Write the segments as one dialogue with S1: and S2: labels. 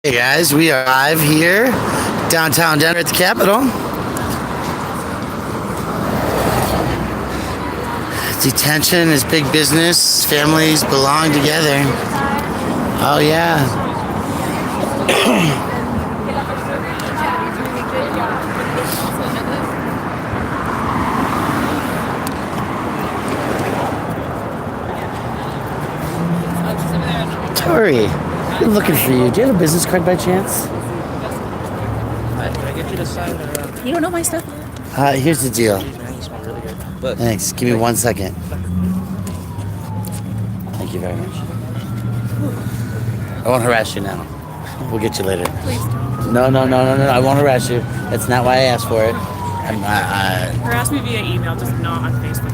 S1: Hey guys, we are live here, downtown Denver at the Capitol. Detention is big business. Families belong together. Oh yeah. Tori, I'm looking for you. Do you have a business card by chance?
S2: Can I get you to sign it?
S3: You don't know my stuff?
S1: Here's the deal.
S2: You smell really good. Look.
S1: Thanks. Give me 1 second. Thank you very much. I won't harass you now. We'll get you later.
S3: Please don't.
S1: No. I won't harass you. That's not why I asked for it.
S3: Harass me via email, just not on Facebook.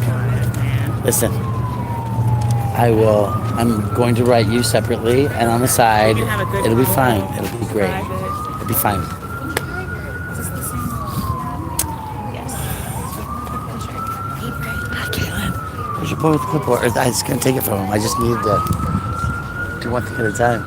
S1: Listen. I will. I'm going to write you separately and on the side.
S3: You can have a good
S1: It'll be
S3: call.
S1: fine. It'll be great.
S3: Private.
S1: It'll be fine.
S3: Is this the same one? Yes.
S1: Hi, Caitlin. Where's your boy with the clipboard? I was going to take it from him. I just needed to do one thing at a time.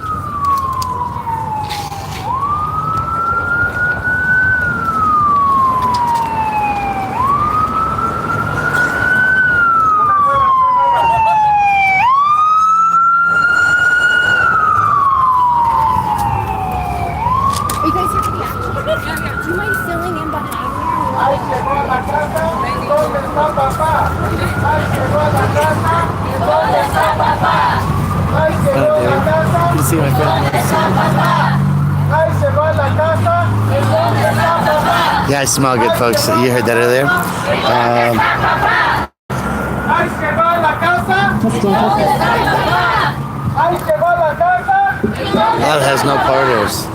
S1: Yeah, I smell good, folks. You heard that earlier. That has no partners.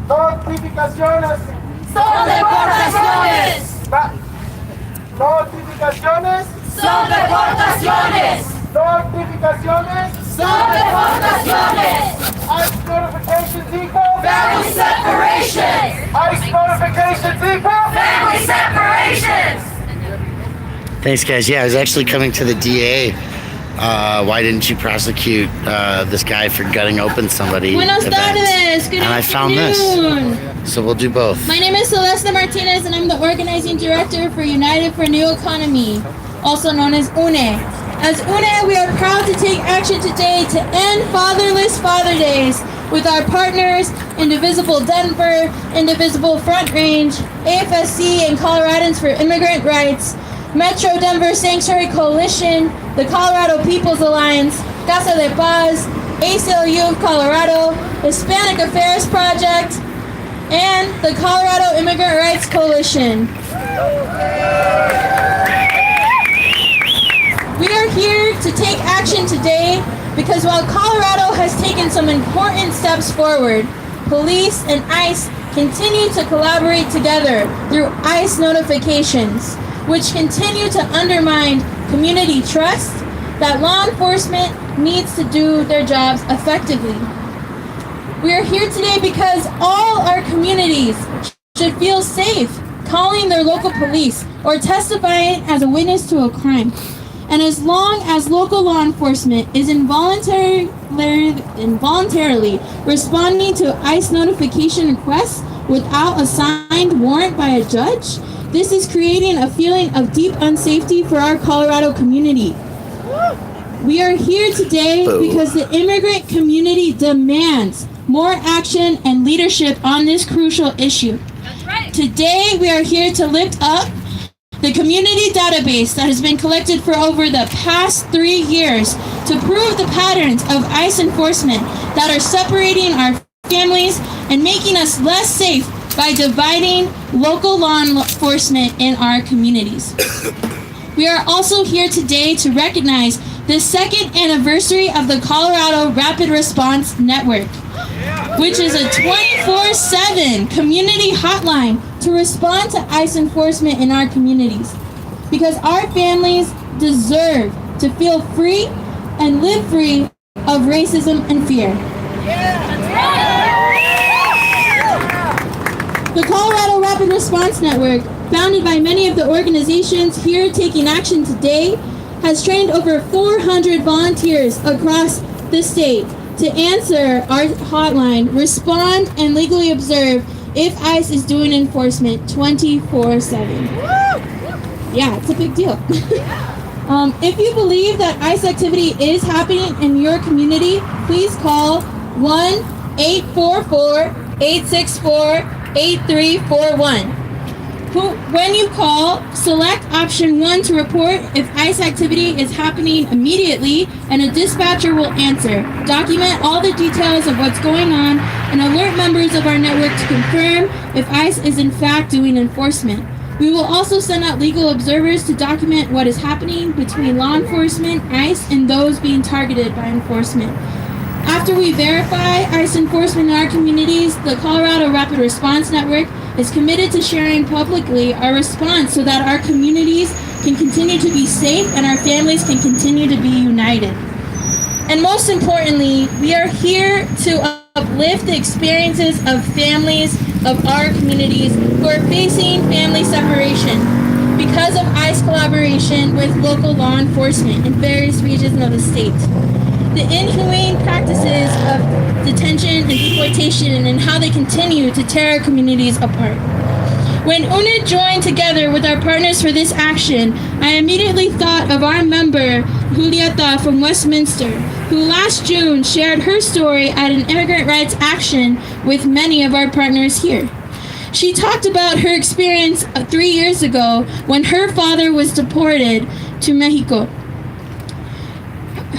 S4: Notificaciones.
S5: Son deportaciones.
S4: Notificaciones.
S5: Son deportaciones.
S4: Notificaciones.
S5: Son deportaciones.
S4: ICE notifications equal
S5: Family separations.
S4: ICE notifications equal
S5: Family separations.
S1: Thanks, guys. Yeah, I was actually coming to the DA. Why didn't you prosecute this guy for gutting open somebody?
S6: Buenas tardes. Good
S1: and I found this. So we'll do both.
S6: My name is Celeste Martinez, and I'm the organizing director for United for New Economy, also known as UNE. As UNE, we are proud to take action today to end fatherless Father Days with our partners, Indivisible Denver, Indivisible Front Range, AFSC, and Coloradans for Immigrant Rights, Metro Denver Sanctuary Coalition, the Colorado People's Alliance, Casa de Paz, ACLU of Colorado, Hispanic Affairs Project, and the Colorado Immigrants Rights Coalition. We are here to take action today because while Colorado has taken some important steps forward, police and ICE continue to collaborate together through ICE notifications, which continue to undermine community trust that law enforcement needs to do their jobs effectively. We are here today because all our communities should feel safe calling their local police or testifying as a witness to a crime. And as long as local law enforcement is involuntarily responding to ICE notification requests without a signed warrant by a judge, this is creating a feeling of deep unsafety for our Colorado community. We are here today because the immigrant community demands more action and leadership on this crucial issue.
S5: That's right.
S6: Today, we are here to lift up the community database that has been collected for over the past 3 years to prove the patterns of ICE enforcement that are separating our families and making us less safe by dividing local law enforcement in our communities. We are also here today to recognize the second anniversary of the Colorado Rapid Response Network, which is a 24/7 community hotline to respond to ICE enforcement in our communities. Because our families deserve to feel free and live free of racism and fear. The Colorado Rapid Response Network, founded by many of the organizations here taking action today, has trained over 400 volunteers across the state to answer our hotline, respond, and legally observe if ICE is doing enforcement 24/7. Yeah, it's a big deal. If you believe that ICE activity is happening in your community, please call 1-844-864-8341. When you call, select option 1 to report if ICE activity is happening immediately, and a dispatcher will answer. Document all the details of what's going on and alert members of our network to confirm if ICE is in fact doing enforcement. We will also send out legal observers to document what is happening between law enforcement, ICE, and those being targeted by enforcement. After we verify ICE enforcement in our communities, the Colorado Rapid Response Network is committed to sharing publicly our response so that our communities can continue to be safe and our families can continue to be united. And most importantly, we are here to uplift the experiences of families of our communities who are facing family separation because of ICE collaboration with local law enforcement in various regions of the state. The inhumane practices of detention and deportation and how they continue to tear our communities apart. When UNIT joined together with our partners for this action, I immediately thought of our member, Julieta from Westminster, who last June shared her story at an immigrant rights action with many of our partners here. She talked about her experience 3 years ago when her father was deported to Mexico.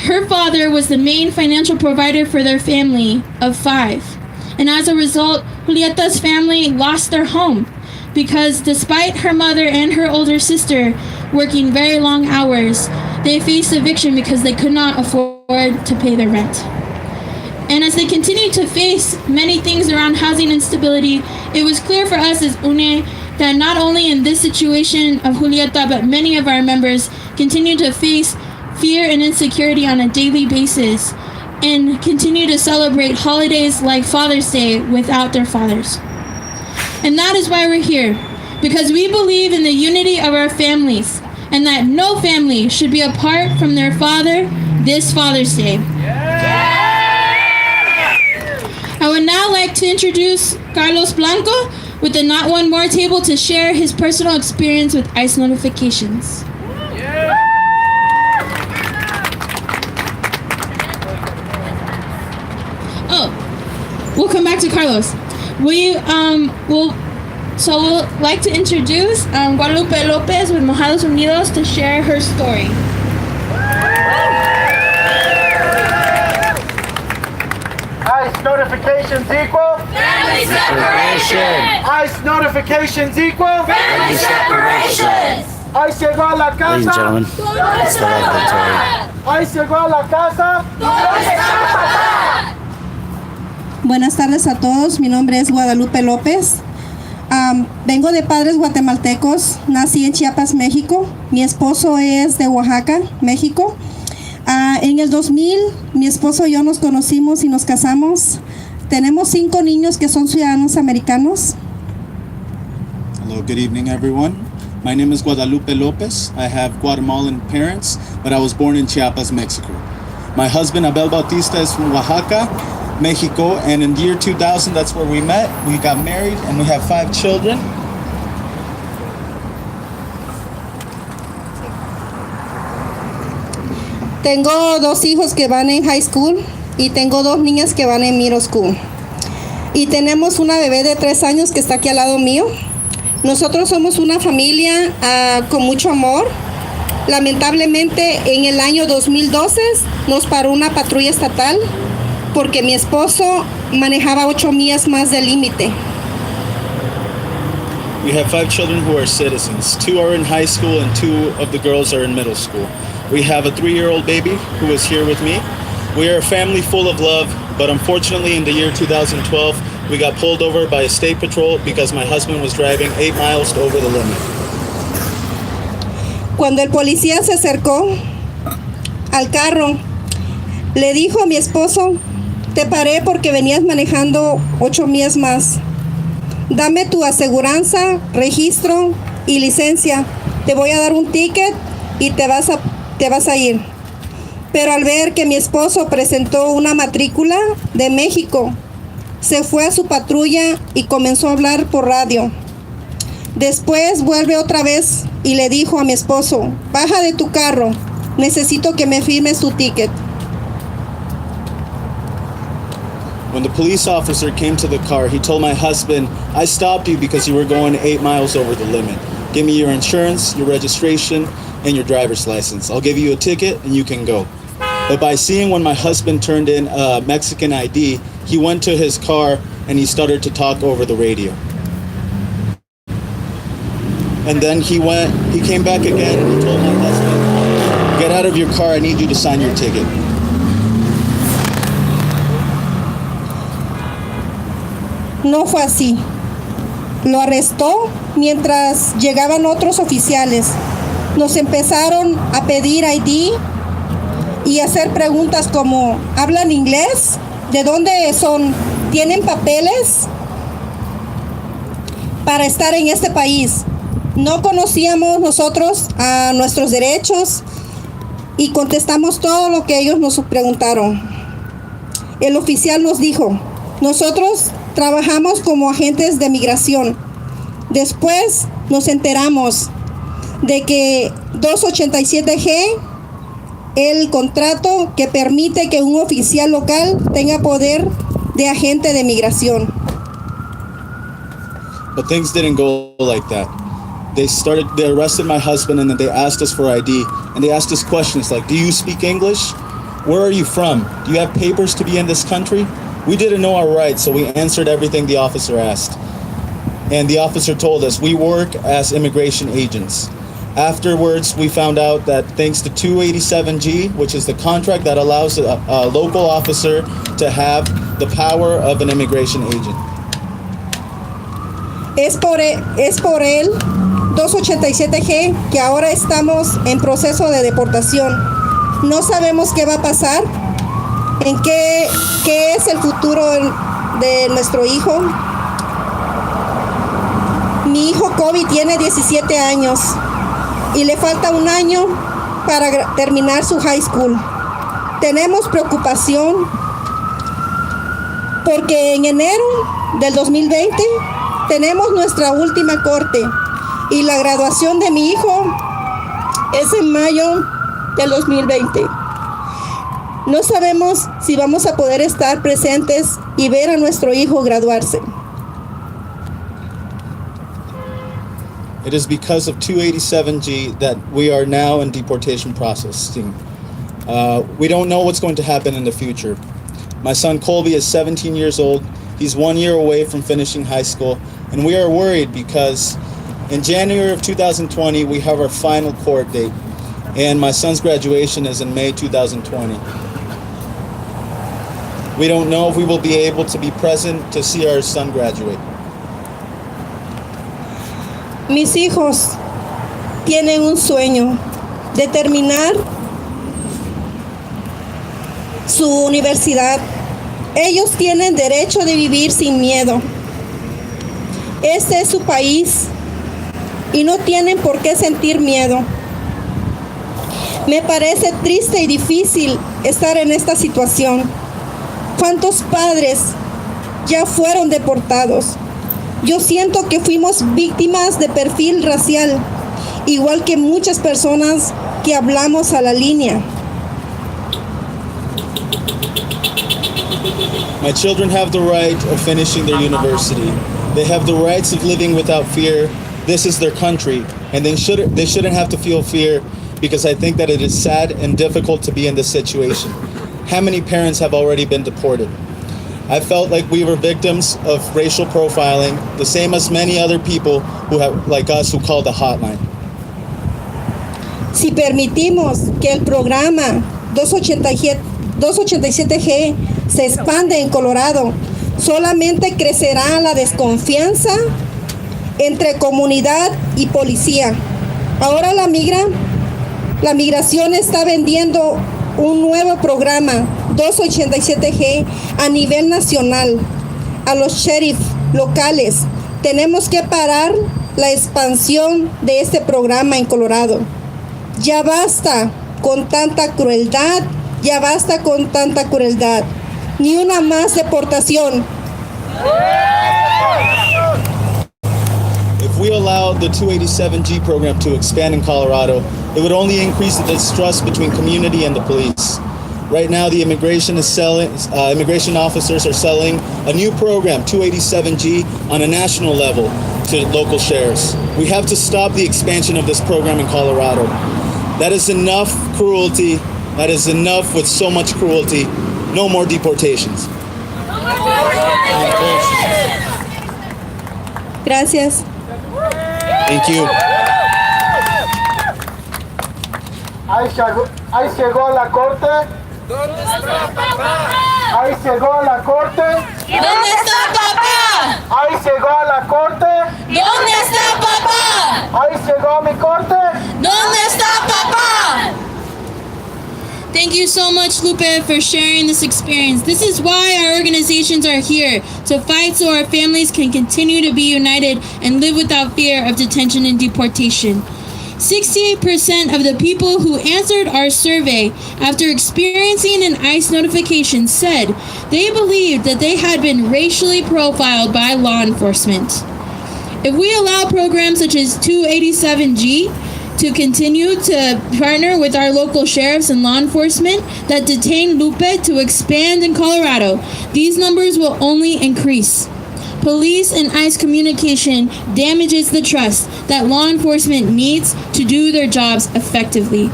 S6: Her father was the main financial provider for their family of 5. And as a result, Julieta's family lost their home because despite her mother and her older sister working very long hours, they faced eviction because they could not afford to pay their rent. And as they continued to face many things around housing instability, it was clear for us as UNE that not only in this situation of Julieta, but many of our members continue to face fear and insecurity on a daily basis and continue to celebrate holidays like Father's Day without their fathers. And that is why we're here, because we believe in the unity of our families and that no family should be apart from their father this Father's Day. I would now like to introduce Carlos Blanco with the Not One More table to share his personal experience with ICE notifications. Oh, we'll come back to Carlos. We'll like to introduce Guadalupe Lopez with Mojados Unidos to share her story.
S4: ICE notifications equal
S5: Family separation.
S4: ICE notifications equal
S5: Family separations.
S4: ICE llegó a la
S1: Ladies and
S4: casa.
S1: gentlemen, it's the laboratory.
S4: ICE llegó a la casa.
S5: ¿Dónde está papá?
S7: Buenas tardes a todos, mi nombre es Guadalupe López. Vengo de padres guatemaltecos, nací en Chiapas, México. Mi esposo es de Oaxaca, México. En el 2000, mi esposo y yo nos conocimos y nos casamos. Tenemos 5 niños que son ciudadanos americanos.
S8: Hello, good evening, everyone. My name is Guadalupe Lopez. I have Guatemalan parents, but I was born in Chiapas, Mexico. My husband, Abel Bautista, is from Oaxaca, Mexico, and in the year 2000, that's where we met. We got married, and we have 5 children.
S7: Tengo 2 hijos que van en high school y tengo 2 niñas que van en middle school. Y tenemos una bebé de 3 años que está aquí al lado mío. Nosotros somos una familia con mucho amor. Lamentablemente, en el año 2012 nos paró una patrulla estatal porque mi esposo manejaba 8 millas más del límite.
S8: We have 5 children who are citizens. 2 are in high school, and 2 of the girls are in middle school. We have a 3-year-old baby who is here with me. We are a family full of love, but unfortunately in the year 2012, we got pulled over by a state patrol because my husband was driving 8 miles over the limit.
S7: Cuando el policía se acercó al carro, le dijo a mi esposo, te paré porque venías manejando 8 millas más. Dame tu aseguranza, registro y licencia. Te voy a dar un ticket y te vas a te vas a ir. Pero al ver que mi esposo presentó una matrícula de México, se fue a su patrulla y comenzó a hablar por radio. Después vuelve otra vez y le dijo a mi esposo, baja de tu carro, necesito que me firmes tu ticket.
S8: When the police officer came to the car, he told my husband, I stopped you because you were going 8 miles over the limit. Give me your insurance, your registration, and your driver's license. I'll give you a ticket and you can go. But by seeing when my husband turned in a Mexican ID, he went to his car and he started to talk over the radio. And then he came back again and he told my husband, get out of your car, I need you to sign your ticket.
S7: No fue así. Lo arrestó mientras llegaban otros oficiales. Nos empezaron a pedir ID y hacer preguntas como, ¿hablan inglés? ¿De dónde son? ¿Tienen papeles para estar en este país? No conocíamos nosotros a nuestros derechos y contestamos todo lo que ellos nos preguntaron. El oficial nos dijo, nosotros trabajamos como agentes de migración. Después nos enteramos de que 287G, el contrato que permite que un oficial local tenga poder de agente de migración.
S8: But things didn't go like that. They arrested my husband and then they asked us for ID and they asked us questions like, do you speak English? Where are you from? Do you have papers to be in this country? We didn't know our rights, so we answered everything the officer asked. And the officer told us, we work as immigration agents. Afterwards, we found out that thanks to 287G, which is the contract that allows a local officer to have the power of an immigration agent.
S7: Es por él, 287G, que ahora estamos en proceso de deportación. No sabemos qué va a pasar, qué es el futuro de nuestro hijo. Mi hijo Kobe tiene 17 años y le falta un año para terminar su high school. Tenemos preocupación porque en enero del 2020 tenemos nuestra última corte y la graduación de mi hijo es en mayo del 2020. No sabemos si vamos a poder estar presentes y ver a nuestro hijo graduarse.
S8: It is because of 287G that we are now in deportation processing. We don't know what's going to happen in the future. My son Colby is 17 years old. He's 1 year away from finishing high school, and we are worried because in January of 2020, we have our final court date, and my son's graduation is in May 2020. We don't know if we will be able to be present to see our son graduate.
S7: Mis hijos tienen un sueño de terminar su universidad. Ellos tienen derecho de vivir sin miedo. Este es su país y no tienen por qué sentir miedo. Me parece triste y difícil estar en esta situación. ¿Cuántos padres ya fueron deportados? Yo siento que fuimos víctimas de perfil racial, igual que muchas personas que hablamos a la línea.
S8: My children have the right of finishing their university. They have the rights of living without fear. This is their country, and they shouldn't have to feel fear, because I think that it is sad and difficult to be in this situation. How many parents have already been deported? I felt like we were victims of racial profiling, the same as many other people like us who called the hotline.
S7: Si permitimos que el programa 287G se expande en Colorado, solamente crecerá la desconfianza entre comunidad y policía. Ahora la migración está vendiendo un nuevo programa 287G a nivel nacional a los sheriff locales. Tenemos que parar la expansión de este programa en Colorado. Ya basta con tanta crueldad. Ya basta con tanta crueldad. Ni una más deportación.
S8: If we allow the 287G program to expand in Colorado, it would only increase the distrust between community and the police. Right now, the immigration officers are selling a new program, 287G, on a national level to local sheriffs. We have to stop the expansion of this program in Colorado. That is enough cruelty. That is enough with so much cruelty. No more deportations.
S7: Gracias.
S8: Thank you.
S4: Ahí llegó la corte. Ahí llegó la corte.
S5: ¿Dónde está papá?
S4: Ahí llegó la corte.
S5: ¿Dónde está papá?
S4: Ahí llegó mi corte.
S5: ¿Dónde está papá?
S6: Thank you so much, Lupe, for sharing this experience. This is why our organizations are here, to fight so our families can continue to be united and live without fear of detention and deportation. 68% of the people who answered our survey after experiencing an ICE notification said they believed that they had been racially profiled by law enforcement. If we allow programs such as 287G to continue to partner with our local sheriffs and law enforcement that detain Lupe to expand in Colorado, these numbers will only increase. Police and ICE communication damages the trust that law enforcement needs to do their jobs effectively.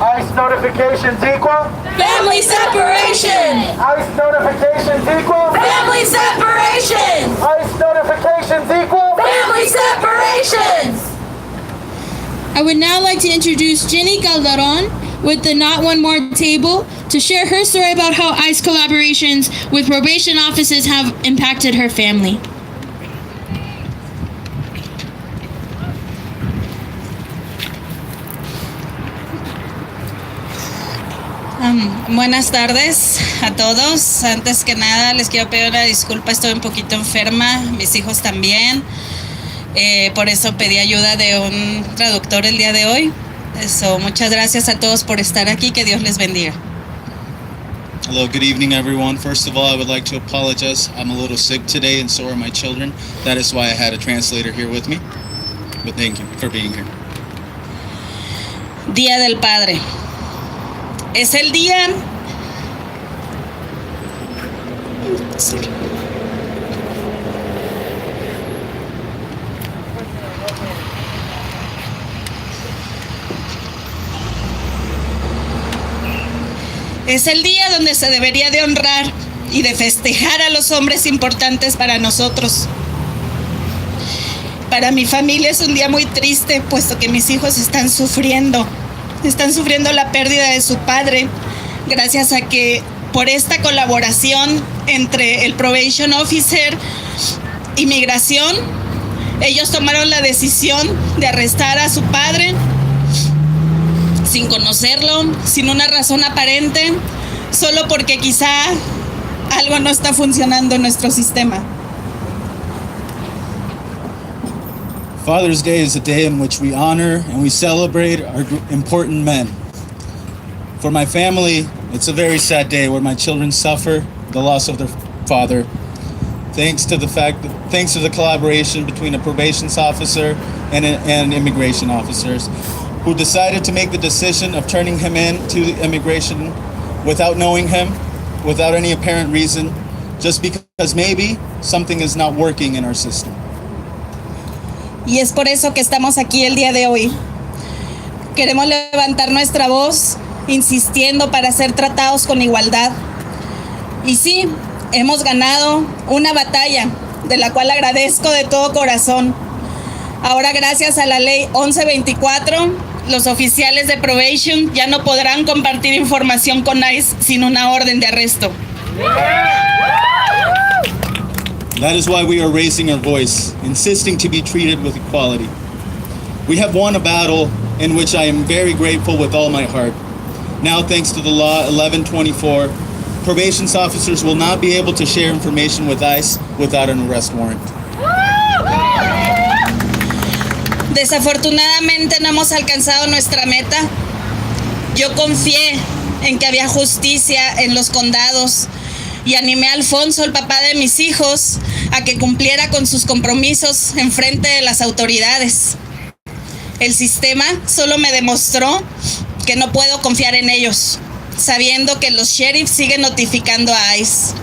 S4: ICE notifications equal.
S5: Family separation!
S4: ICE notifications equal.
S5: Family separation!
S4: ICE notifications equal.
S5: Family separations!
S6: I would now like to introduce Jenny Calderon with the Not One More table to share her story about how ICE collaborations with probation offices have impacted her family.
S9: Buenas tardes a todos. Antes que nada les quiero pedir una disculpa, estoy un poquito enferma, mis hijos también. Por eso pedí ayuda de un traductor el día de hoy. Muchas gracias a todos por estar aquí, que Dios les bendiga.
S8: Hello, good evening, everyone. First of all, I would like to apologize. I'm a little sick today, and so are my children. That is why I had a translator here with me. But thank you for being here.
S9: Día del Padre. Es el día... Es el día donde se debería de honrar y de festejar a los hombres importantes para nosotros. Para mi familia es un día muy triste, puesto que mis hijos están sufriendo la pérdida de su padre, gracias a que por esta colaboración entre el Probation Officer y Migración, ellos tomaron la decisión de arrestar a su padre sin conocerlo, sin una razón aparente, solo porque quizá algo no está funcionando en nuestro sistema.
S8: Father's Day is a day in which we honor and we celebrate our important men. For my family, it's a very sad day where my children suffer the loss of their father. Thanks to the collaboration between a probation officer and immigration officers, who decided to make the decision of turning him in to the immigration without knowing him, without any apparent reason, just because maybe something is not working in our system.
S9: Y es por eso que estamos aquí el día de hoy. Queremos levantar nuestra voz, insistiendo para ser tratados con igualdad. Y sí, hemos ganado una batalla, de la cual agradezco de todo corazón. Ahora, gracias a la ley 1124, los oficiales de probation ya no podrán compartir información con ICE sin una orden de arresto.
S8: That is why we are raising our voice, insisting to be treated with equality. We have won a battle in which I am very grateful with all my heart. Now, thanks to the law 1124, probation officers will not be able to share information with ICE without an arrest warrant.
S9: Desafortunadamente no hemos alcanzado nuestra meta. Yo confié en que había justicia en los condados y animé a Alfonso, el papá de mis hijos, a que cumpliera con sus compromisos en frente de las autoridades. El sistema solo me demostró que no puedo confiar en ellos, sabiendo que los sheriffs siguen notificando a ICE.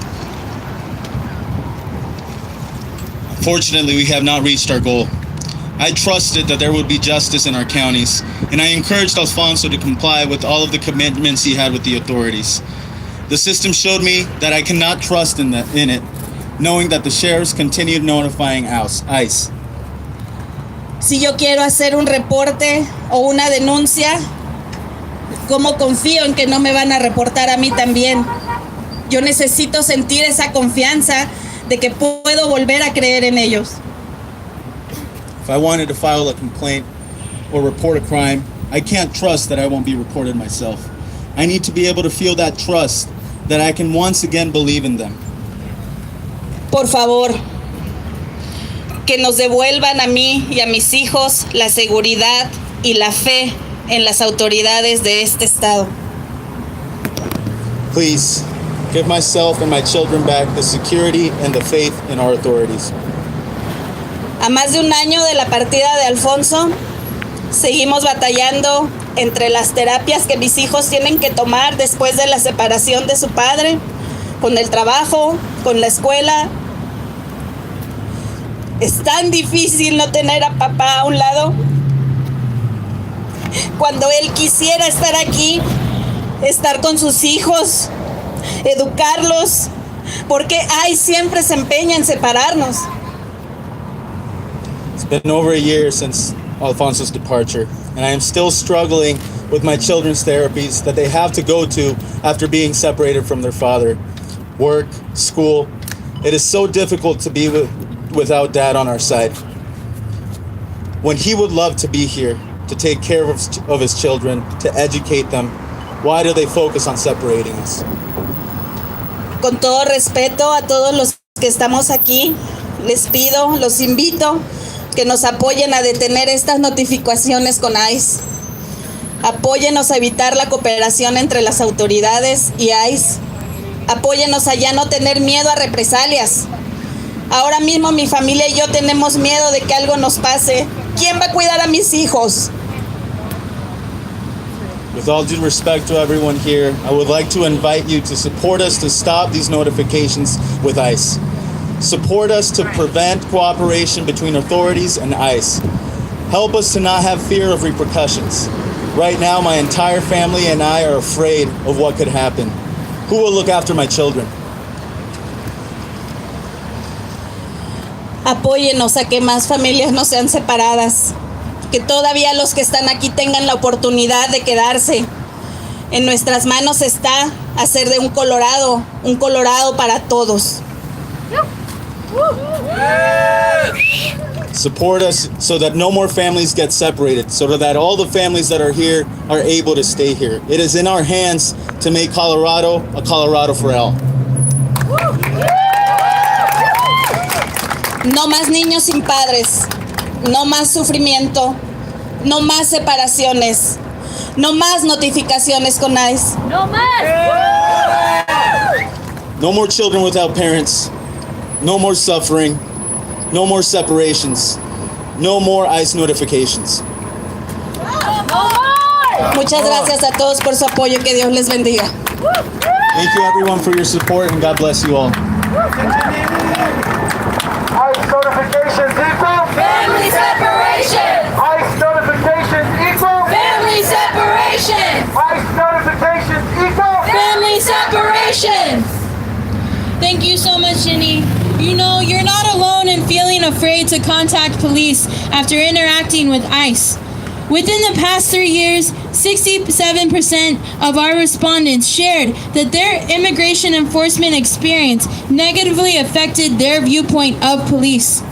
S8: Fortunately, we have not reached our goal. I trusted that there would be justice in our counties, and I encouraged Alfonso to comply with all of the commitments he had with the authorities. The system showed me that I cannot trust in it, knowing that the sheriffs continued notifying ICE.
S9: Si yo quiero hacer un reporte o una denuncia, ¿cómo confío en que no me van a reportar a mí también? Yo necesito sentir esa confianza de que puedo volver a creer en ellos.
S8: If I wanted to file a complaint or report a crime, I can't trust that I won't be reported myself. I need to be able to feel that trust that I can once again believe in them.
S9: Por favor, que nos devuelvan a mí y a mis hijos la seguridad y la fe en las autoridades de este estado.
S8: Please, give myself and my children back the security and the faith in our authorities.
S9: A más de un año de la partida de Alfonso, seguimos batallando entre las terapias que mis hijos tienen que tomar después de la separación de su padre, con el trabajo, con la escuela. Es tan difícil no tener a papá a un lado. Cuando él quisiera estar aquí, estar con sus hijos, educarlos, porque siempre se empeña en separarnos.
S8: It's been over a year since Alfonso's departure, and I am still struggling with my children's therapies that they have to go to after being separated from their father. Work, school. It is so difficult to be without Dad on our side. When he would love to be here, to take care of his children, to educate them, why do they focus on separating us?
S9: Con todo respeto a todos los que estamos aquí, les pido, los invito que nos apoyen a detener estas notificaciones con ICE. Apóyenos a evitar la cooperación entre las autoridades y ICE. Apóyenos a ya no tener miedo a represalias. Ahora mismo mi familia y yo tenemos miedo de que algo nos pase. ¿Quién va a cuidar a mis hijos?
S8: With all due respect to everyone here, I would like to invite you to support us to stop these notifications with ICE. Support us to prevent cooperation between authorities and ICE. Help us to not have fear of repercussions. Right now, my entire family and I are afraid of what could happen. Who will look after my children?
S9: Apóyenos a que más familias no sean separadas. Que todavía los que están aquí tengan la oportunidad de quedarse. En nuestras manos está hacer de un Colorado para todos.
S8: Support us so that no more families get separated, so that all the families that are here are able to stay here. It is in our hands to make Colorado a Colorado for all.
S9: No más niños sin padres, no más sufrimiento, no más separaciones, no más notificaciones con ICE.
S3: No más.
S8: No more children without parents. No more suffering. No more separations. No more ICE notifications.
S9: Muchas gracias a todos por su apoyo. Que Dios les bendiga.
S8: Thank you everyone for your support, and God bless you all.
S4: ICE notifications equal.
S5: Family separation.
S4: ICE notifications equal.
S5: Family separation.
S4: ICE notifications equal.
S5: Family separation.
S6: Thank you so much, Jenny. You know, you're not alone in feeling afraid to contact police after interacting with ICE. Within the past 3 years, 67% of our respondents shared that their immigration enforcement experience negatively affected their viewpoint of police.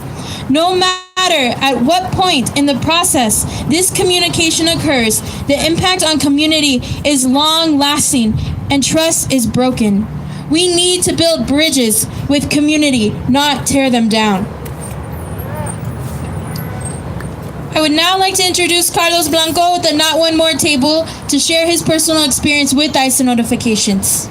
S6: No matter at what point in the process this communication occurs, the impact on community is long-lasting and trust is broken. We need to build bridges with community, not tear them down. I would now like to introduce Carlos Blanco with the Not One More table to share his personal experience with ICE notifications.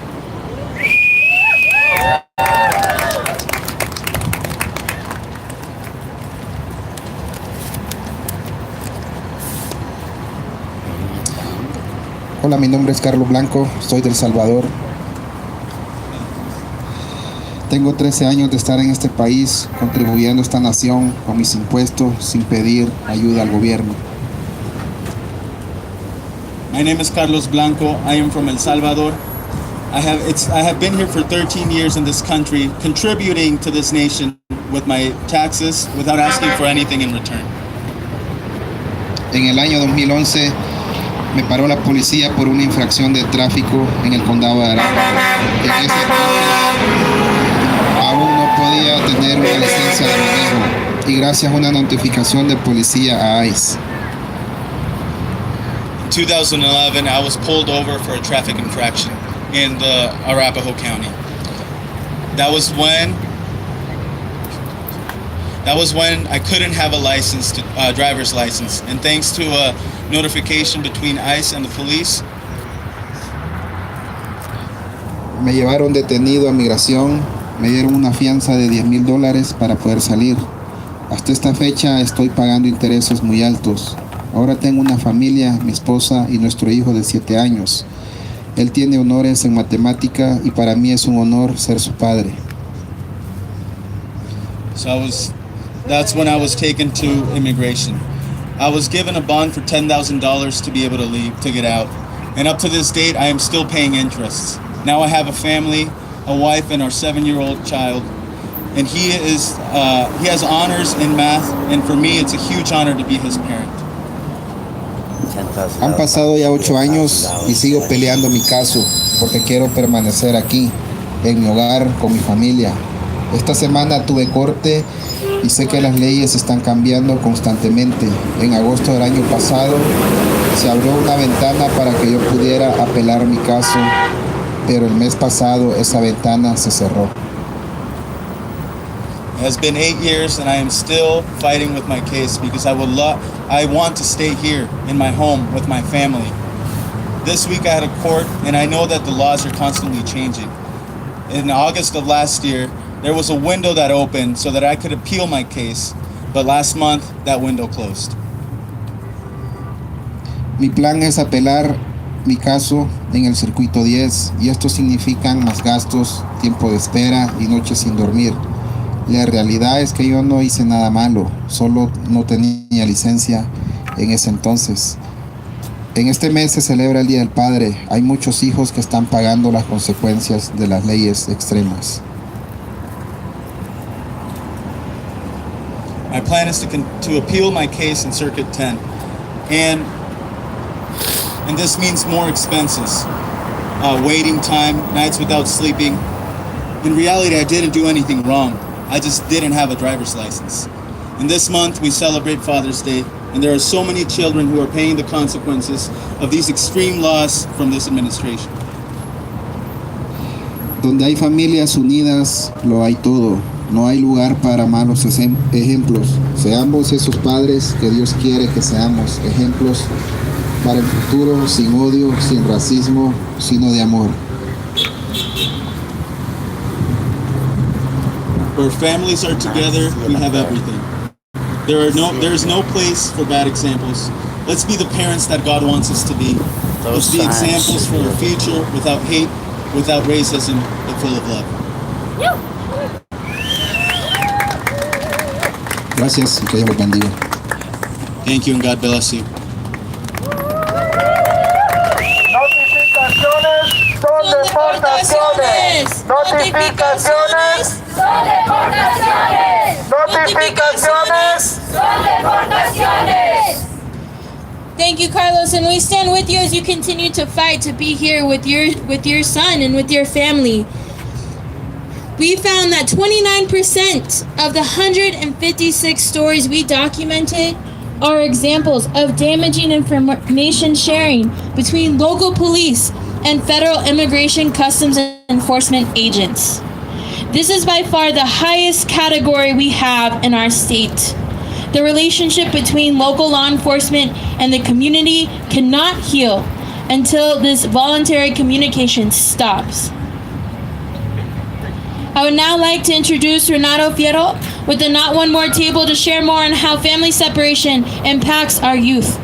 S10: Hola, mi nombre es Carlos Blanco, soy del Salvador. Tengo 13 años de estar en este país, contribuyendo a esta nación con mis impuestos sin pedir ayuda al gobierno.
S8: My name is Carlos Blanco. I am from El Salvador. I have been here for 13 years in this country, contributing to this nation with my taxes without asking for anything in return.
S10: En el año 2011 me paró la policía por una infracción de tráfico en el condado de Arápago. En ese entonces aún no podía tener una licencia de manejo y gracias a una notificación de policía a ICE.
S8: In 2011, I was pulled over for a traffic infraction in the Arapahoe County. That was when I couldn't have a license, driver's license, and thanks to a notification between ICE and the police,
S10: Me llevaron detenido a migración, me dieron una fianza de $10,000 para poder salir. Hasta esta fecha estoy pagando intereses muy altos. Ahora tengo una familia, mi esposa y nuestro hijo de 7 años. Él tiene honores en matemática y para mí es un honor ser su padre.
S8: that's when I was taken to immigration. I was given a bond for $10,000 to be able to leave, to get out. And up to this date, I am still paying interest. Now I have a family, a wife, and our 7-year-old child. And he has honors in math, and for me, it's a huge honor to be his parent.
S10: Han pasado ya 8 años y sigo peleando mi caso porque quiero permanecer aquí, en mi hogar, con mi familia. Esta semana tuve corte y sé que las leyes están cambiando constantemente. En agosto del año pasado se abrió una ventana para que yo pudiera apelar mi caso, pero el mes pasado esa ventana se cerró.
S8: It has been 8 years and I am still fighting with my case because I want to stay here in my home with my family. This week I had a court and I know that the laws are constantly changing. In August of last year, there was a window that opened so that I could appeal my case, but last month that window closed.
S10: Mi plan es apelar mi caso en el circuito 10 y esto significa más gastos, tiempo de espera y noches sin dormir. La realidad es que yo no hice nada malo, solo no tenía licencia en ese entonces. En este mes se celebra el Día del Padre. Hay muchos hijos que están pagando las consecuencias de las leyes extremas.
S8: My plan is to appeal my case in Circuit 10, and this means more expenses, waiting time, nights without sleeping. In reality, I didn't do anything wrong. I just didn't have a driver's license. And this month we celebrate Father's Day, and there are so many children who are paying the consequences of these extreme laws from this administration.
S10: Donde hay familias unidas, lo hay todo. No hay lugar para malos ejemplos. Seamos esos padres que Dios quiere que seamos, ejemplos para el futuro, sin odio, sin racismo, sino de amor.
S8: Where families are together, we have everything. There is no place for bad examples. Let's be the parents that God wants us to be. Let's be examples for our future, without hate, without racism, but full of love.
S10: Gracias y que Dios los bendiga.
S8: Thank you and God bless you.
S4: Notificaciones son deportaciones. Notificaciones.
S5: Son deportaciones.
S4: Notificaciones.
S5: Son deportaciones.
S6: Thank you, Carlos, and we stand with you as you continue to fight to be here with your son and with your family. We found that 29% of the 156 stories we documented are examples of damaging information sharing between local police and federal immigration customs enforcement agents. This is by far the highest category we have in our state. The relationship between local law enforcement and the community cannot heal until this voluntary communication stops. I would now like to introduce Renato Fierro with the Not One More table to share more on how family separation impacts our youth.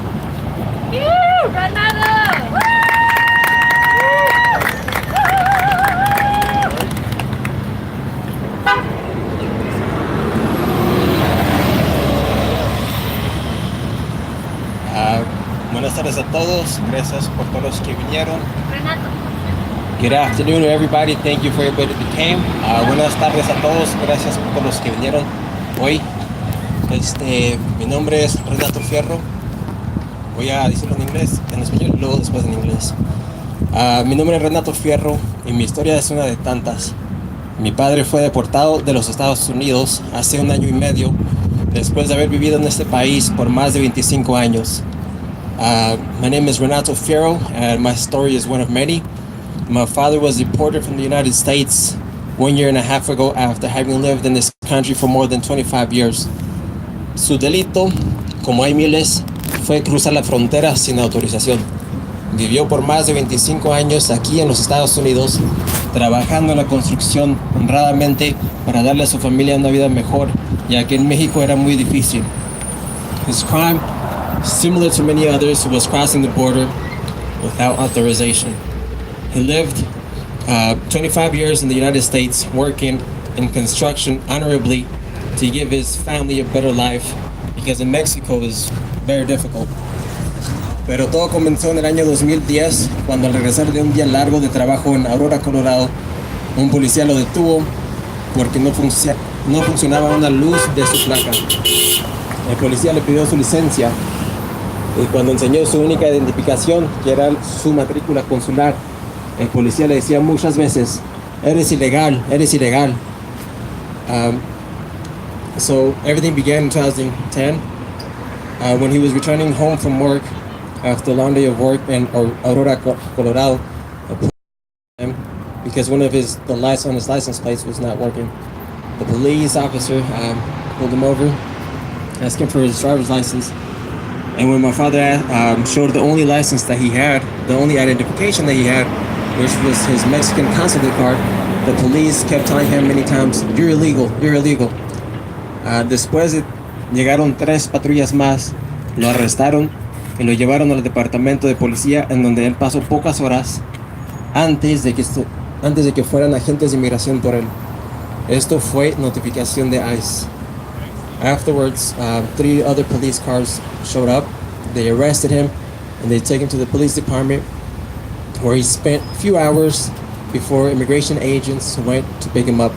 S11: Buenas tardes a todos. Gracias por todos los que vinieron. Good afternoon, everybody. Thank you for everybody that came. Buenas tardes a todos. Gracias por todos los que vinieron hoy. Mi nombre es Renato Fierro. Voy a decirlo en inglés, en español, y luego después en inglés. Mi nombre es Renato Fierro y mi historia es una de tantas. Mi padre fue deportado de los Estados Unidos hace 1 año y medio, después de haber vivido en este país por más de 25 años. My name is Renato Fierro, and my story is one of many. My father was deported from the United States 1.5 years ago after having lived in this country for more than 25 years. Su delito, como hay miles, fue cruzar la frontera sin autorización. Vivió por más de 25 años aquí en los Estados Unidos, trabajando en la construcción honradamente para darle a su familia una vida mejor, ya que en México era muy difícil. His crime, similar to many others, was crossing the border without authorization. He lived 25 years in the United States working in construction honorably to give his family a better life, because in Mexico is very difficult. Pero todo comenzó en el año 2010, cuando al regresar de un día largo de trabajo en Aurora, Colorado, un policía lo detuvo porque no funcionaba una luz de su placa. El policía le pidió su licencia y cuando enseñó su única identificación, que era su matrícula consular, el policía le decía muchas veces, eres ilegal, eres ilegal. So everything began in 2010 when he was returning home from work after a long day of work in Aurora, Colorado, because one of his lights on his license plates was not working. The police officer pulled him over, asked him for his driver's license, and when my father showed the only license that he had, the only identification that he had, which was his Mexican consulate card, the police kept telling him many times, "You're illegal, you're illegal." Después llegaron 3 patrullas más, lo arrestaron y lo llevaron al departamento de policía, en donde él pasó pocas horas antes de que fueran agentes de inmigración por él. Esto fue notificación de ICE. Afterwards, 3 other police cars showed up. They arrested him and they took him to the police department, where he spent a few hours before immigration agents went to pick him up.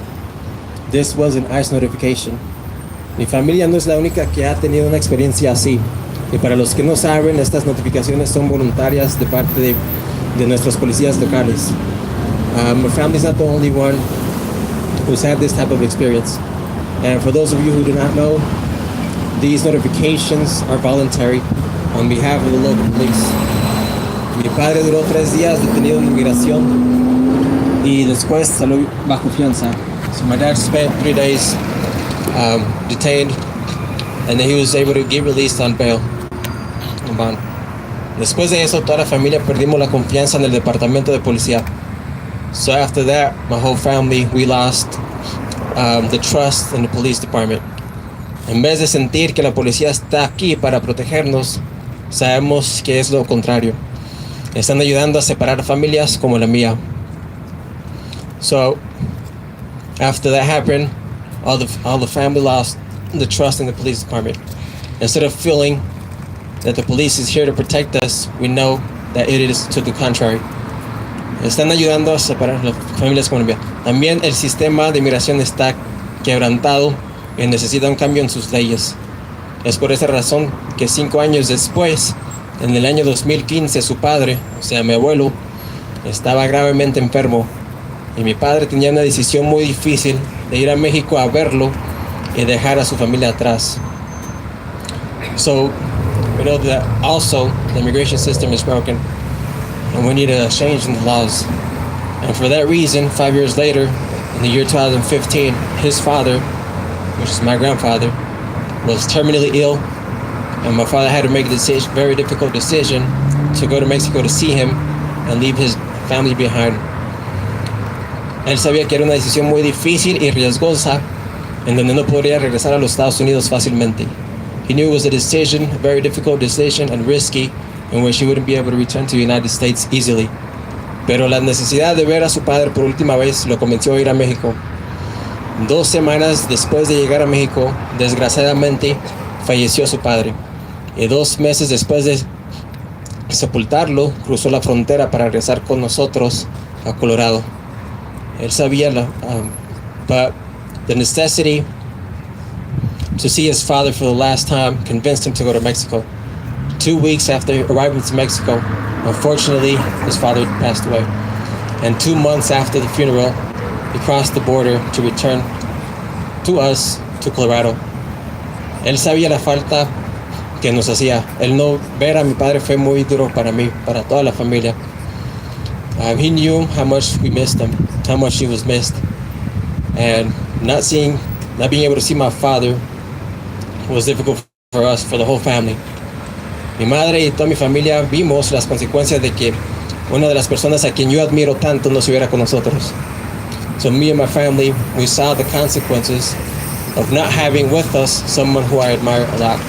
S11: This was an ICE notification. Mi familia no es la única que ha tenido una experiencia así. Y para los que no saben, estas notificaciones son voluntarias de parte de nuestros policías locales. My family is not the only one who's had this type of experience. And for those of you who do not know, these notifications are voluntary on behalf of the local police. Mi padre duró 3 días detenido en inmigración y después salió bajo fianza. So my dad spent 3 days detained, and then he was able to get released on bail. Después de eso, toda la familia perdimos la confianza en el departamento de policía. So after that, my whole family, we lost the trust in the police department. En vez de sentir que la policía está aquí para protegernos, sabemos que es lo contrario. Están ayudando a separar familias como la mía. So after that happened, all the family lost the trust in the police department. Instead of feeling that the police is here to protect us, we know that it is to the contrary. Están ayudando a separar las familias como la mía. También el sistema de inmigración está quebrantado y necesita un cambio en sus leyes. Es por esa razón que 5 años después, en el año 2015, su padre, o sea, mi abuelo, estaba gravemente enfermo. Y mi padre tenía una decisión muy difícil de ir a México a verlo y dejar a su familia atrás. So, we know that also the immigration system is broken and we need a change in the laws. And for that reason, 5 years later, in the year 2015, his father, which is my grandfather, was terminally ill, and my father had to make a decision, very difficult decision, to go to Mexico to see him and leave his family behind. Él sabía que era una decisión muy difícil y riesgosa, en donde no podría regresar a los Estados Unidos fácilmente. He knew it was a decision, a very difficult decision and risky, in which he wouldn't be able to return to the United States easily. Pero la necesidad de ver a su padre por última vez lo convenció a ir a México. 2 semanas después de llegar a México, desgraciadamente, falleció su padre. Y 2 meses después de sepultarlo, cruzó la frontera para regresar con nosotros a Colorado. Él sabía but the necessity to see his father for the last time convinced him to go to Mexico. 2 weeks after arriving to Mexico, unfortunately, his father passed away. And 2 months after the funeral, he crossed the border to return to us, to Colorado. Él sabía la falta que nos hacía. El no ver a mi padre fue muy duro para mí, para toda la familia. He knew how much we missed him, how much he was missed. And not being able to see my father was difficult for us, for the whole family. Mi madre y toda mi familia vimos las consecuencias de que una de las personas a quien yo admiro tanto no estuviera con nosotros. So me and my family, we saw the consequences of not having with us someone who I admire a lot.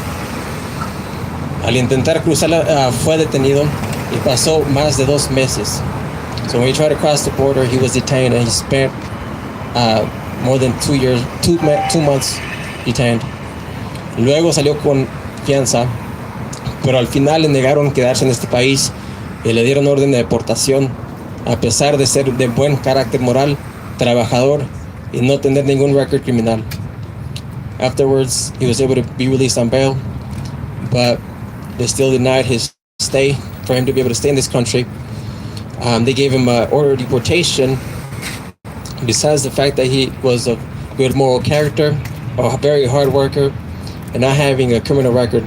S11: Al intentar cruzar, fue detenido y pasó más de 2 meses. So when he tried to cross the border, he was detained and he spent more than 2 months detained. Luego salió con fianza, pero al final le negaron quedarse en este país y le dieron orden de deportación, a pesar de ser de buen carácter moral, trabajador y no tener ningún récord criminal. Afterwards, he was able to be released on bail, but they still denied his stay, for him to be able to stay in this country. They gave him an order of deportation, besides the fact that he was of good moral character, a very hard worker, and not having a criminal record.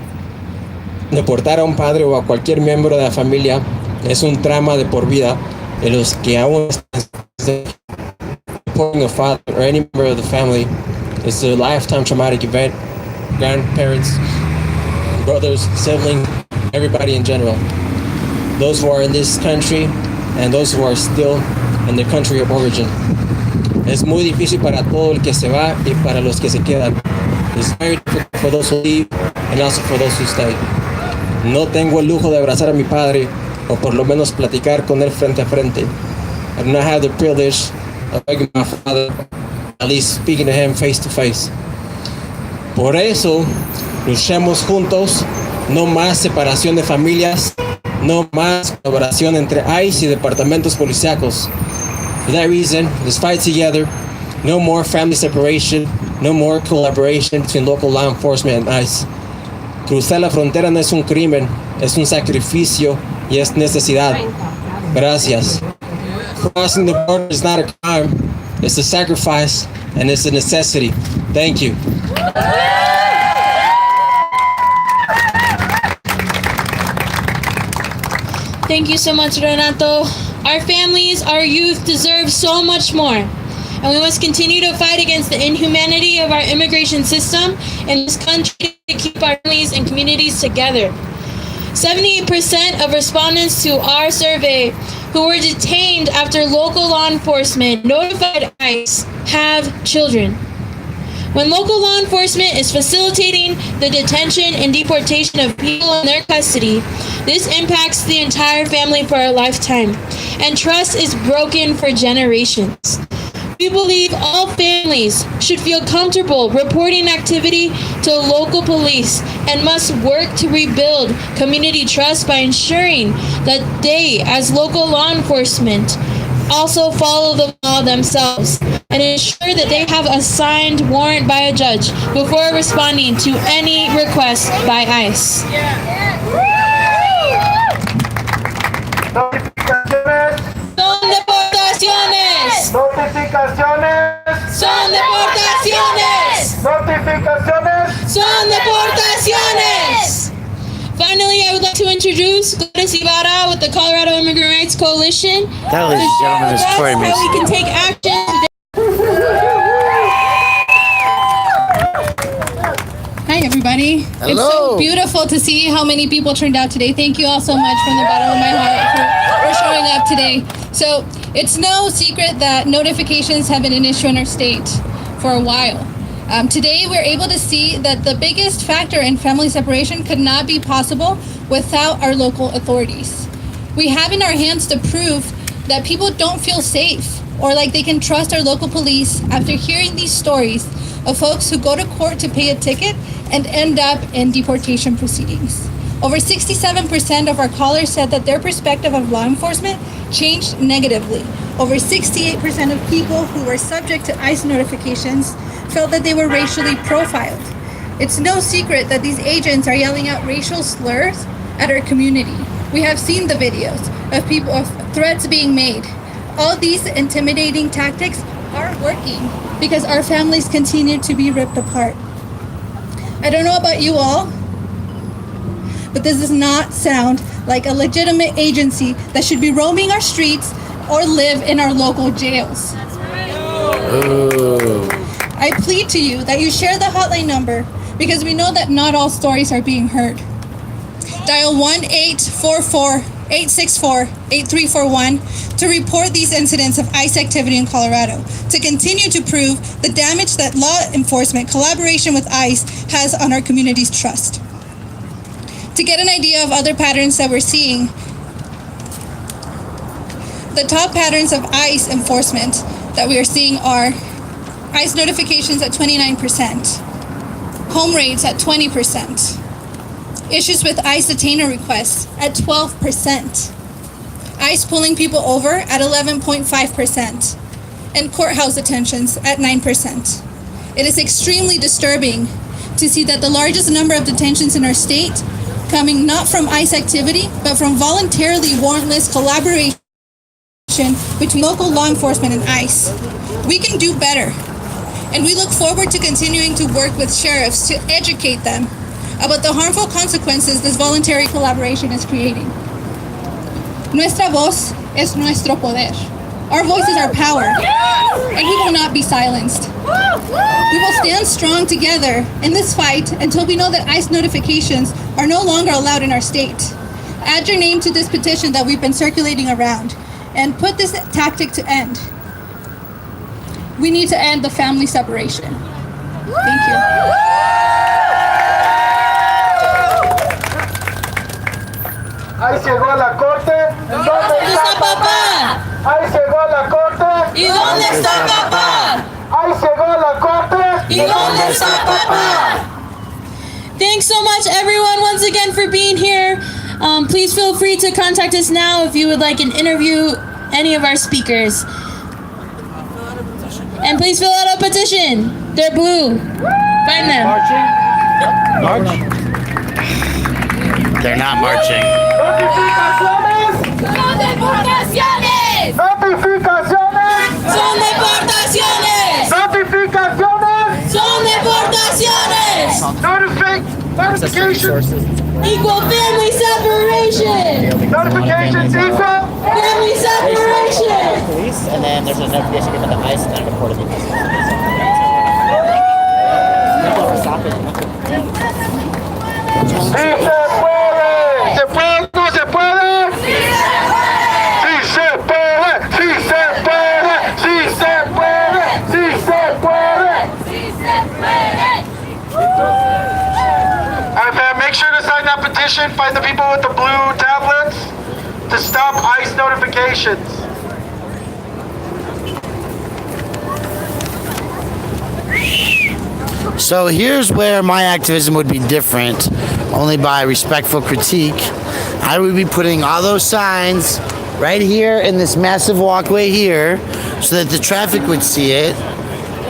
S11: Deportar a un padre o a cualquier miembro de la familia es un trauma de por vida en los que aún deporting a father or any member of the family is a lifetime traumatic event. Grandparents, brothers, siblings, everybody in general. Those who are in this country and those who are still in the country of origin. Es muy difícil para todo el que se va y para los que se quedan. It's very difficult for those who leave and also for those who stay. No tengo el lujo de abrazar a mi padre o por lo menos platicar con él frente a frente. I do not have the privilege of hugging my father, at least speaking to him face to face. Por eso, luchemos juntos, no más separación de familias, no más colaboración entre ICE y departamentos policíacos. For that reason, let's fight together. No more family separation, no more collaboration between local law enforcement and ICE. Cruzar la frontera no es un crimen, es un sacrificio y es necesidad. Gracias. Crossing the border is not a crime, it's a sacrifice and it's a necessity. Thank you.
S6: Thank you so much, Renato. Our families, our youth deserve so much more. And we must continue to fight against the inhumanity of our immigration system in this country to keep our families and communities together. 78% of respondents to our survey who were detained after local law enforcement notified ICE have children. When local law enforcement is facilitating the detention and deportation of people in their custody, this impacts the entire family for a lifetime, and trust is broken for generations. We believe all families should feel comfortable reporting activity to local police and must work to rebuild community trust by ensuring that they, as local law enforcement, also follow the law themselves and ensure that they have a signed warrant by a judge before responding to any request by ICE. Son deportaciones.
S4: Notificaciones.
S6: Son deportaciones.
S4: Notificaciones.
S6: Son deportaciones. Finally, I would like to introduce Gladys Ibarra with the Colorado Immigrants Rights Coalition.
S1: That, ladies and gentlemen, is Tori
S6: How we
S1: Mason.
S6: can take action today.
S3: Hi, everybody.
S12: beautiful to see how many people turned out today. Thank you all so much from the bottom of my heart for showing up today. So it's no secret that notifications have been an issue in our state for a while. Today we're able to see that the biggest factor in family separation could not be possible without our local authorities. We have in our hands to prove that people don't feel safe or like they can trust our local police after hearing these stories of folks who go to court to pay a ticket and end up in deportation proceedings. Over 67% of our callers said that their perspective of law enforcement changed negatively. Over 68% of people who were subject to ICE notifications felt that they were racially profiled. It's no secret that these agents are yelling out racial slurs at our community. We have seen the videos of threats being made. All these intimidating tactics are working because our families continue to be ripped apart. I don't know about you all, but this does not sound like a legitimate agency that should be roaming our streets or live in our local jails.
S1: Ooh.
S12: I plead to you that you share the hotline number because we know that not all stories are being heard. Dial 1-844-864-8341 to report these incidents of ICE activity in Colorado, to continue to prove the damage that law enforcement collaboration with ICE has on our community's trust. To get an idea of other patterns that we're seeing, the top patterns of ICE enforcement that we are seeing are ICE notifications at 29%, home raids at 20%, issues with ICE detainer requests at 12%, ICE pulling people over at 11.5%, and courthouse detentions at 9%. It is extremely disturbing to see that the largest number of detentions in our state coming not from ICE activity, but from voluntarily warrantless collaboration between local law enforcement and ICE. We can do better, and we look forward to continuing to work with sheriffs to educate them about the harmful consequences this voluntary collaboration is creating. Nuestra voz es nuestro poder. Our voice is our power, and we will not be silenced. We will stand strong together in this fight until we know that ICE notifications are no longer allowed in our state. Add your name to this petition that we've been circulating around and put this tactic to end. We need to end the family separation. Thank you.
S4: Ahí llegó la corte. ¿Dónde está papá? Ahí llegó la corte.
S6: ¿Y dónde está papá?
S4: Ahí llegó la corte.
S6: ¿Y dónde está papá? Thanks so much, everyone, once again for being here. Please feel free to contact us now if you would like an interview any of our speakers. And please fill out a petition. They're blue. Find them.
S1: March? They're not marching.
S5: ¡Son deportaciones!
S4: Notificaciones.
S6: ¡Son deportaciones!
S4: Notificaciones.
S6: ¡Son deportaciones!
S4: Notifications.
S6: Equal family separation!
S4: Notifications equal.
S6: Family separation!
S2: Police, and then there's a notification given to ICE and then reported to police. People are stopping.
S4: Sí se puede. ¿Se puede o no se puede? Sí se puede. Sí se puede. Sí se puede. Sí se puede.
S5: ¡Sí se puede!
S4: Make sure to sign that petition. Find the people with the blue tablets to stop ICE notifications.
S1: So here's where my activism would be different, only by respectful critique. I would be putting all those signs right here in this massive walkway here so that the traffic would see it.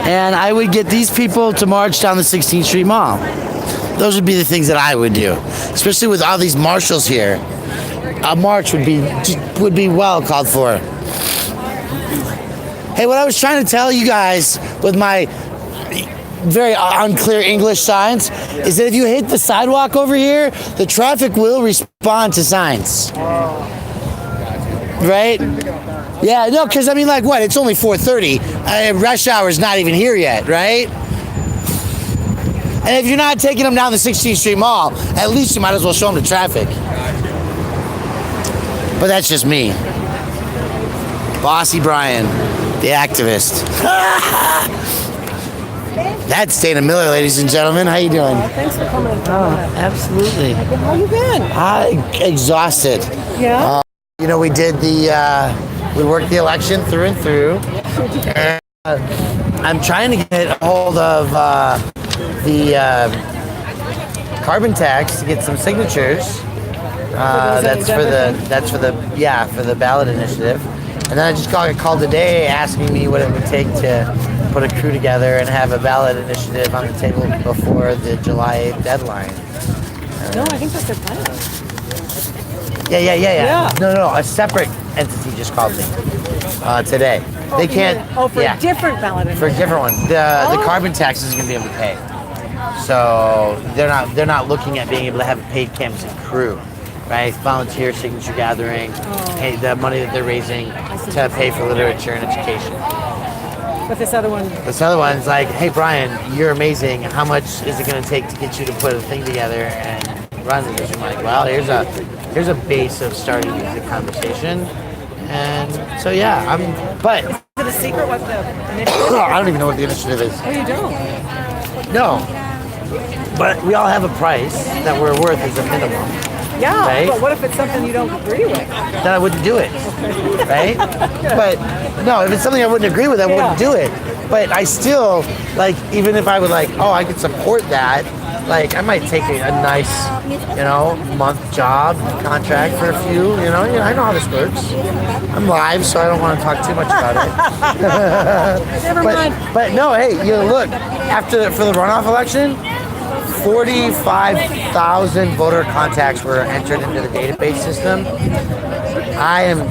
S1: And I would get these people to march down the 16th Street Mall. Those would be the things that I would do, especially with all these marshals here. A march would be well called for. Hey, what I was trying to tell you guys with my very unclear English signs is that if you hit the sidewalk over here, the traffic will respond to signs. Right? Yeah, no, because I mean, like, what? It's only 4:30. Rush hour is not even here yet, right? And if you're not taking them down the 16th Street Mall, at least you might as well show them the traffic. But that's just me. Bossy Brian, the activist. That's Dana Miller, ladies and gentlemen. How you doing?
S13: Thanks for coming.
S1: Absolutely.
S13: How you been?
S1: Exhausted.
S13: Yeah.
S1: You know, we did we worked the election through and through. And, I'm trying to get a hold of the carbon tax to get some signatures. That's for the ballot initiative. And then I just got called today asking me what it would take to put a crew together and have a ballot initiative on the table before the July 8th deadline.
S13: No, I think that's their plan.
S1: Yeah. No. A separate entity just called me today. They can't.
S13: For a different ballot initiative.
S1: For a different one. The carbon tax isn't going to be able to pay. So they're not looking at being able to have a paid canvassing crew. Right, volunteer signature gathering, pay the money that they're raising to pay for literature and education.
S13: But this other
S1: one's like, hey Brian, you're amazing. How much is it going to take to get you to put a thing together and run this? I'm like, well, here's a base of starting the conversation, and so yeah, But
S13: is it a secret what the initiative?
S1: I don't even know what the initiative is.
S13: Oh, you don't?
S1: No, but we all have a price that we're worth as a minimum.
S13: Yeah,
S1: right?
S13: But what if it's something you don't agree with?
S1: Then I wouldn't do it, right? But no, if it's something I wouldn't agree with, I wouldn't do it. But I still, like, even if I would I could support that, like, I might take a nice, month job contract for a few, I know how this works. I'm live, so I don't want to talk too much about it.
S13: Never mind.
S1: But no, hey, look, for the runoff election, 45,000 voter contacts were entered into the database system. I am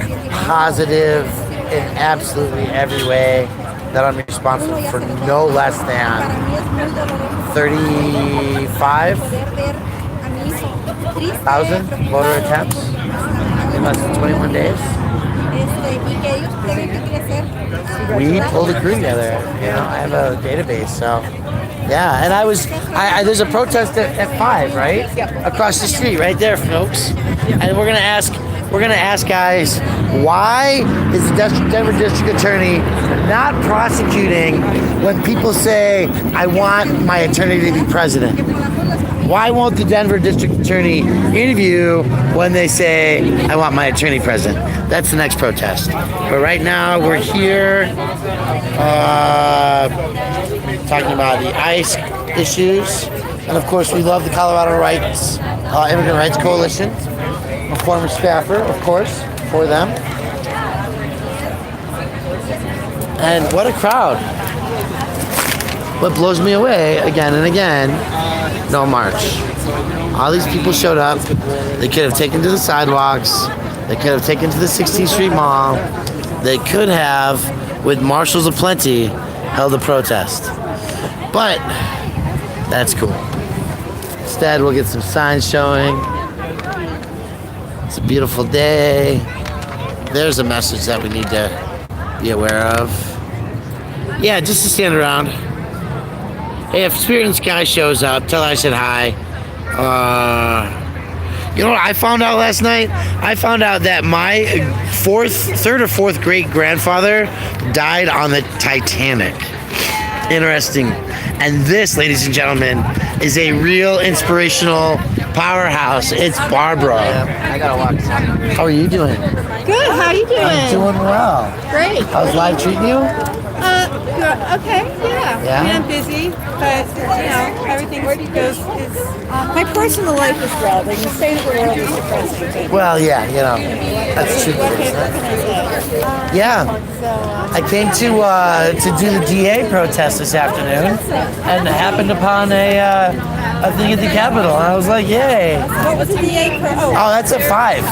S1: positive in absolutely every way that I'm responsible for no less than 35,000 voter attempts in less than 21 days. We pulled a crew together. I have a database, so. Yeah, and there's a protest at 5, right?
S13: Yep.
S1: Across the street, right there, folks. And we're gonna ask guys, why is the Denver District Attorney not prosecuting when people say, I want my attorney to be president? Why won't the Denver District Attorney interview when they say, I want my attorney president? That's the next protest. But right now, we're here talking about the ICE issues. And of course, we love the Colorado Immigrant Rights Coalition. I'm a former staffer, of course, for them. And what a crowd. What blows me away again and again, no march. All these people showed up. They could have taken to the sidewalks. They could have taken to the 16th Street Mall. They could have, with marshals aplenty, held a protest. But that's cool. Instead, we'll get some signs showing. It's a beautiful day. There's a message that we need to be aware of. Yeah, just to stand around. Hey, if Spirit in the Sky shows up, tell her I said hi. You know what I found out last night? I found out that my third or fourth great grandfather died on the Titanic. Interesting. And this, ladies and gentlemen, is a real inspirational powerhouse. It's Barbara.
S2: I gotta walk.
S1: How are you doing?
S7: Good. How you doing?
S1: I'm doing well.
S7: Great.
S1: How's life treating you?
S7: Okay. Yeah.
S1: Yeah?
S7: I'm busy, but everything goes. My personal life is well. Like the state of the world is depressing.
S1: Well, yeah, that's true. Yeah, I came to do the DA protest this afternoon, and happened upon a thing at the Capitol, and I was like, yay!
S7: What was the DA protest?
S1: Oh, that's at 5.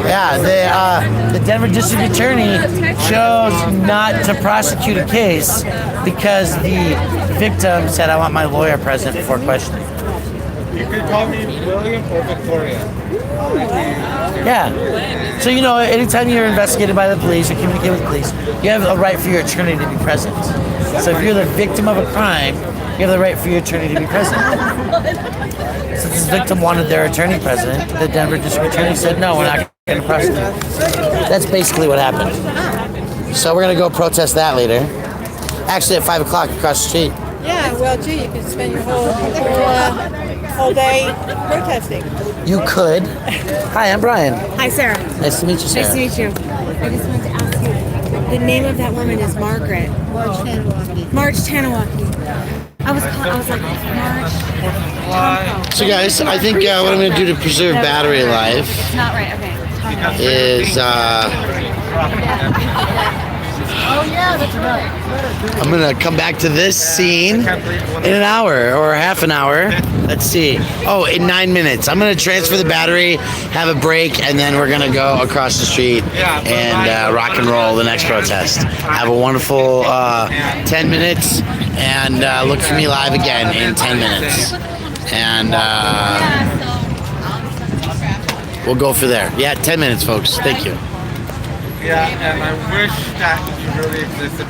S1: Yeah, the Denver District Attorney chose not to prosecute a case because the victim said, I want my lawyer present before questioning.
S4: You can call me William or Victoria.
S1: Yeah. So, anytime you're investigated by the police or communicate with the police, you have a right for your attorney to be present. So if you're the victim of a crime, You have the right for your attorney to be present. Since this victim wanted their attorney present, the Denver District Attorney said, no, we're not going to prosecute. That's basically what happened. So we're going to go protest that later. Actually, at 5 o'clock across the street.
S13: Yeah, well, gee, you could spend your whole day protesting.
S1: You could. Hi, I'm Brian.
S3: Hi, Sarah.
S1: Nice to meet you, Sarah.
S3: Nice to meet you. I just wanted to ask you, the name of that woman is Margaret. March Tanawaki. March Tanawaki. I was like, March.
S1: So guys, I think what I'm going to do to preserve battery life
S3: It's not right, okay.
S1: is I'm going to come back to this scene in an hour or half an hour. Let's see. Oh, in 9 minutes. I'm going to transfer the battery, have a break, and then we're going to go across the street and rock and roll the next protest. Have a wonderful 10 minutes, and look for me live again in 10 minutes. And we'll go for there. Yeah, 10 minutes, folks. Thank you.
S4: Yeah, and I wish that you really existed.